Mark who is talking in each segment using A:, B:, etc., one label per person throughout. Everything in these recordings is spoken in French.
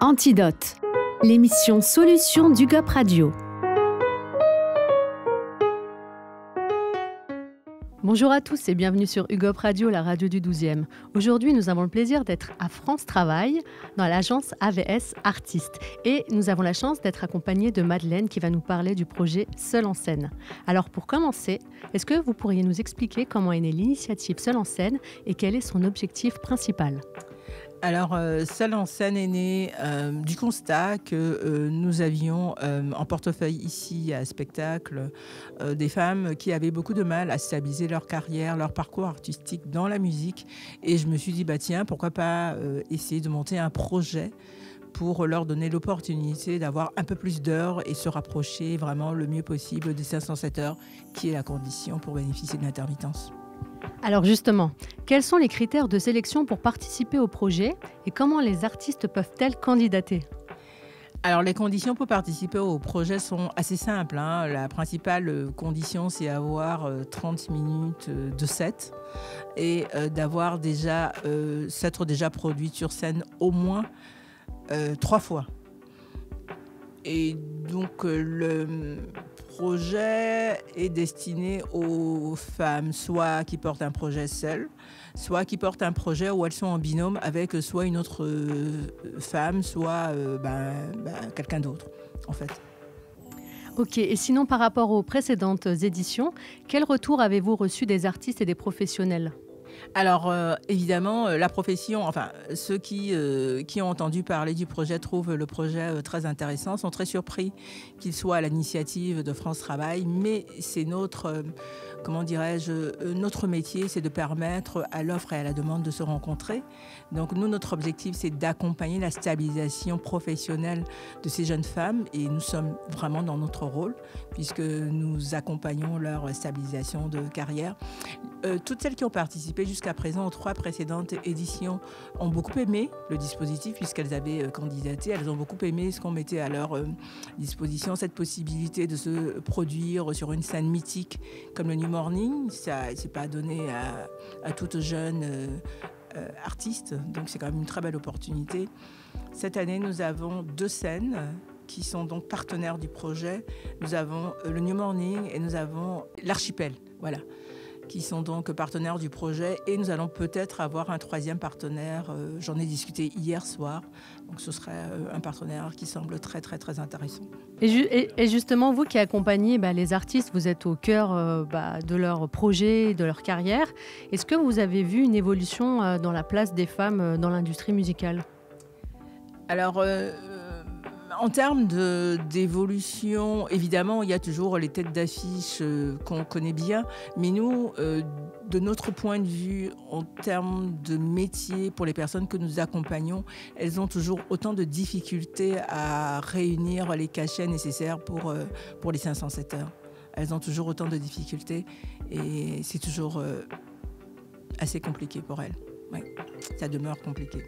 A: Antidote, l'émission Solutions d'UGOP Radio. Bonjour à tous et bienvenue sur UGOP Radio, la radio du 12e. Aujourd'hui, nous avons le plaisir d'être à France Travail, dans l'agence AVS Artistes. Et nous avons la chance d'être accompagnés de Madeleine qui va nous parler du projet Seul en scène. Alors pour commencer, est-ce que vous pourriez nous expliquer comment est née l'initiative Seul en scène et quel est son objectif principal ?
B: Alors, Seul en scène est né du constat que nous avions en portefeuille ici à Spectacle des femmes qui avaient beaucoup de mal à stabiliser leur carrière, leur parcours artistique dans la musique. Et je me suis dit, tiens, pourquoi pas essayer de monter un projet pour leur donner l'opportunité d'avoir un peu plus d'heures et se rapprocher vraiment le mieux possible des 507 heures, qui est la condition pour bénéficier de l'intermittence.
A: Alors justement, quels sont les critères de sélection pour participer au projet et comment les artistes peuvent-elles candidater ?
B: Alors les conditions pour participer au projet sont assez simples. La principale condition, c'est avoir 30 minutes de set et d'avoir déjà s'être déjà produite sur scène au moins 3 fois. Et donc le projet est destiné aux femmes, soit qui portent un projet seules, soit qui portent un projet où elles sont en binôme avec soit une autre femme, soit quelqu'un d'autre, en fait.
A: Ok, et sinon par rapport aux précédentes éditions, quel retour avez-vous reçu des artistes et des professionnels ?
B: Alors, évidemment, la profession, enfin, ceux qui ont entendu parler du projet trouvent le projet très intéressant, sont très surpris qu'il soit à l'initiative de France Travail, mais c'est notre métier, c'est de permettre à l'offre et à la demande de se rencontrer. Donc, nous, notre objectif, c'est d'accompagner la stabilisation professionnelle de ces jeunes femmes et nous sommes vraiment dans notre rôle puisque nous accompagnons leur stabilisation de carrière. Toutes celles qui ont participé jusqu'à présent aux 3 précédentes éditions ont beaucoup aimé le dispositif puisqu'elles avaient candidaté. Elles ont beaucoup aimé ce qu'on mettait à leur disposition, cette possibilité de se produire sur une scène mythique comme le New Morning. Ça ne s'est pas donné à toute jeune artiste, donc c'est quand même une très belle opportunité. Cette année, nous avons 2 scènes qui sont donc partenaires du projet. Nous avons le New Morning et nous avons l'Archipel, voilà, qui sont donc partenaires du projet. Et nous allons peut-être avoir un 3e partenaire. J'en ai discuté hier soir. Donc ce serait un partenaire qui semble très, très, très intéressant.
A: Et justement, vous qui accompagnez les artistes, vous êtes au cœur de leur projet, de leur carrière. Est-ce que vous avez vu une évolution dans la place des femmes dans l'industrie musicale ?
B: Alors, en termes d'évolution, évidemment, il y a toujours les têtes d'affiche qu'on connaît bien. Mais nous, de notre point de vue, en termes de métier, pour les personnes que nous accompagnons, elles ont toujours autant de difficultés à réunir les cachets nécessaires pour les 507 heures. Elles ont toujours autant de difficultés et c'est toujours assez compliqué pour elles. Ouais, ça demeure compliqué.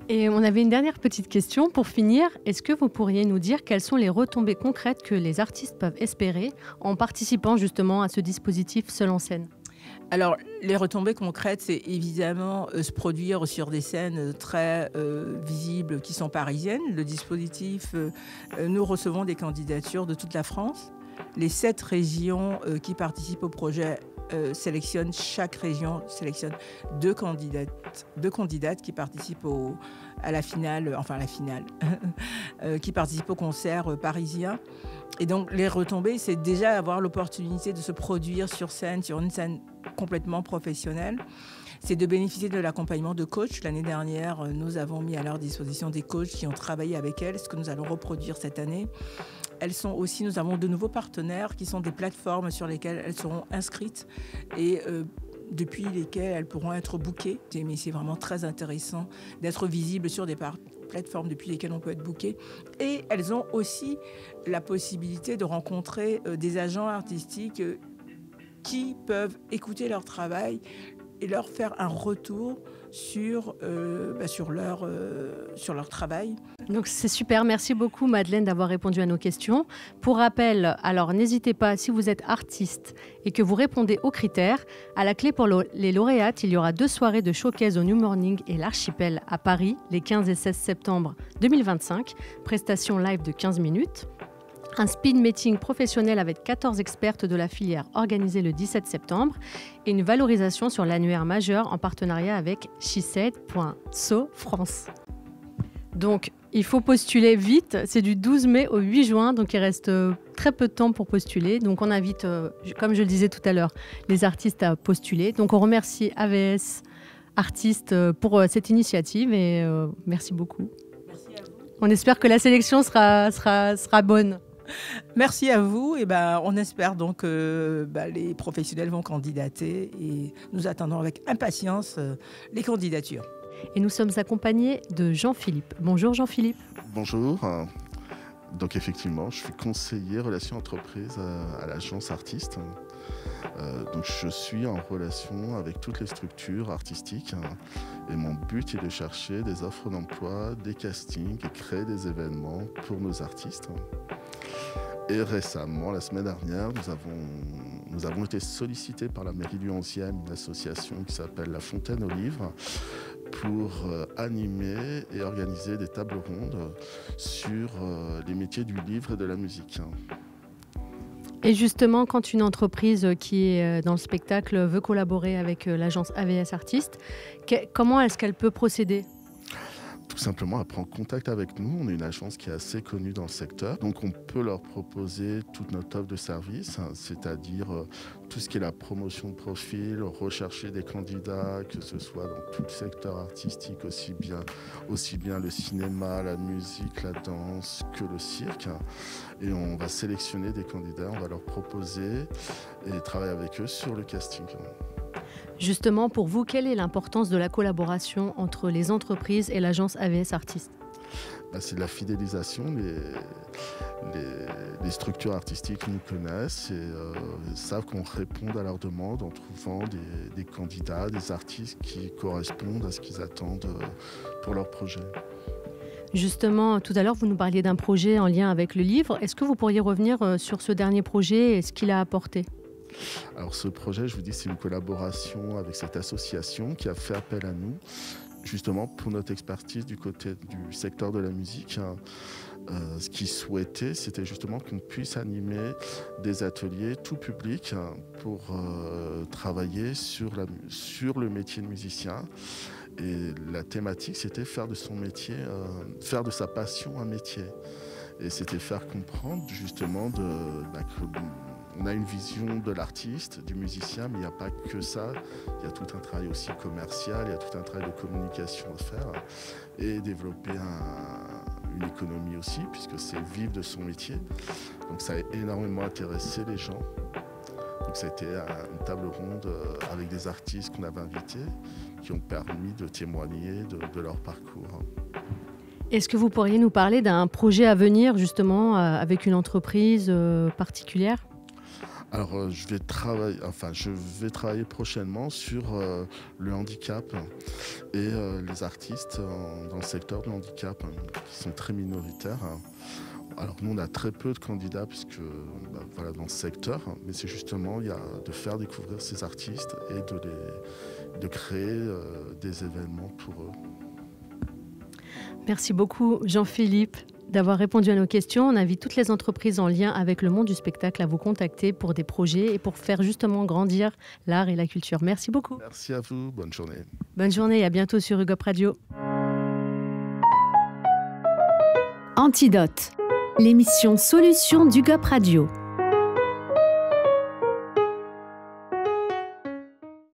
A: Et on avait une dernière petite question pour finir. Est-ce que vous pourriez nous dire quelles sont les retombées concrètes que les artistes peuvent espérer en participant justement à ce dispositif Seul en scène ?
B: Alors, les retombées concrètes, c'est évidemment se produire sur des scènes très visibles qui sont parisiennes. Le dispositif, nous recevons des candidatures de toute la France. Les 7 régions qui participent au projet chaque région sélectionne 2 candidates qui participent à la finale, qui participent au concert parisien. Et donc les retombées, c'est déjà avoir l'opportunité de se produire sur scène, sur une scène complètement professionnelle. C'est de bénéficier de l'accompagnement de coachs. L'année dernière, nous avons mis à leur disposition des coachs qui ont travaillé avec elles, ce que nous allons reproduire cette année. Nous avons de nouveaux partenaires qui sont des plateformes sur lesquelles elles seront inscrites et depuis lesquelles elles pourront être bookées. Mais c'est vraiment très intéressant d'être visible sur des plateformes depuis lesquelles on peut être booké. Et elles ont aussi la possibilité de rencontrer des agents artistiques qui peuvent écouter leur travail et leur faire un retour sur leur travail.
A: Donc c'est super, merci beaucoup Madeleine d'avoir répondu à nos questions. Pour rappel, alors n'hésitez pas, si vous êtes artiste et que vous répondez aux critères, à la clé pour les lauréates, il y aura 2 soirées de showcase au New Morning et l'Archipel à Paris, les 15 et 16 septembre 2025, prestation live de 15 minutes. Un speed meeting professionnel avec 14 expertes de la filière organisé le 17 septembre et une valorisation sur l'annuaire majeur en partenariat avec SheSaid.so France. Donc, il faut postuler vite. C'est du 12 mai au 8 juin, donc il reste très peu de temps pour postuler. Donc, on invite, comme je le disais tout à l'heure, les artistes à postuler. Donc, on remercie AVS Artistes pour cette initiative et merci beaucoup.
B: Merci à vous.
A: On espère que la sélection sera bonne.
B: Merci à vous. Et on espère donc que les professionnels vont candidater et nous attendons avec impatience les candidatures.
A: Et nous sommes accompagnés de Jean-Philippe. Bonjour Jean-Philippe.
C: Bonjour. Donc effectivement, je suis conseiller relations entreprises à l'agence Artistes. Donc je suis en relation avec toutes les structures artistiques et mon but est de chercher des offres d'emploi, des castings et créer des événements pour nos artistes. Et récemment, la semaine dernière, nous avons été sollicités par la mairie du 11e, une association qui s'appelle La Fontaine aux Livres, pour animer et organiser des tables rondes sur les métiers du livre et de la musique.
A: Et justement, quand une entreprise qui est dans le spectacle veut collaborer avec l'agence AVS Artistes, comment est-ce qu'elle peut procéder ?
C: Tout simplement, elle prend contact avec nous. On est une agence qui est assez connue dans le secteur. Donc, on peut leur proposer toute notre offre de service, c'est-à-dire tout ce qui est la promotion de profil, rechercher des candidats, que ce soit dans tout le secteur artistique, aussi bien le cinéma, la musique, la danse que le cirque. Et on va sélectionner des candidats, on va leur proposer et travailler avec eux sur le casting.
A: Justement, pour vous, quelle est l'importance de la collaboration entre les entreprises et l'agence AVS Artistes ?
C: C'est de la fidélisation. Les structures artistiques nous connaissent et savent qu'on répond à leurs demandes en trouvant des candidats, des artistes qui correspondent à ce qu'ils attendent pour leur projet.
A: Justement, tout à l'heure, vous nous parliez d'un projet en lien avec le livre. Est-ce que vous pourriez revenir sur ce dernier projet et ce qu'il a apporté ?
C: Alors ce projet, je vous dis, c'est une collaboration avec cette association qui a fait appel à nous, justement pour notre expertise du côté du secteur de la musique. Ce qu'ils souhaitaient, c'était justement qu'on puisse animer des ateliers tout public pour travailler sur le métier de musicien. Et la thématique, c'était faire de son métier, faire de sa passion un métier. Et c'était faire comprendre justement on a une vision de l'artiste, du musicien, mais il n'y a pas que ça. Il y a tout un travail aussi commercial, il y a tout un travail de communication à faire et développer une économie aussi, puisque c'est vivre de son métier. Donc ça a énormément intéressé les gens. Donc ça a été une table ronde avec des artistes qu'on avait invités, qui ont permis de témoigner de leur parcours.
A: Est-ce que vous pourriez nous parler d'un projet à venir, justement, avec une entreprise particulière ?
C: Alors, je vais travailler prochainement sur le handicap et les artistes dans le secteur du handicap qui sont très minoritaires. Alors, nous, on a très peu de candidats dans ce secteur, mais c'est justement de faire découvrir ces artistes et de créer des événements pour eux.
A: Merci beaucoup, Jean-Philippe, d'avoir répondu à nos questions. On invite toutes les entreprises en lien avec le monde du spectacle à vous contacter pour des projets et pour faire justement grandir l'art et la culture. Merci beaucoup.
C: Merci à vous. Bonne journée.
A: Bonne journée et à bientôt sur UGOP Radio.
D: Antidote, l'émission Solutions d'UGOP Radio.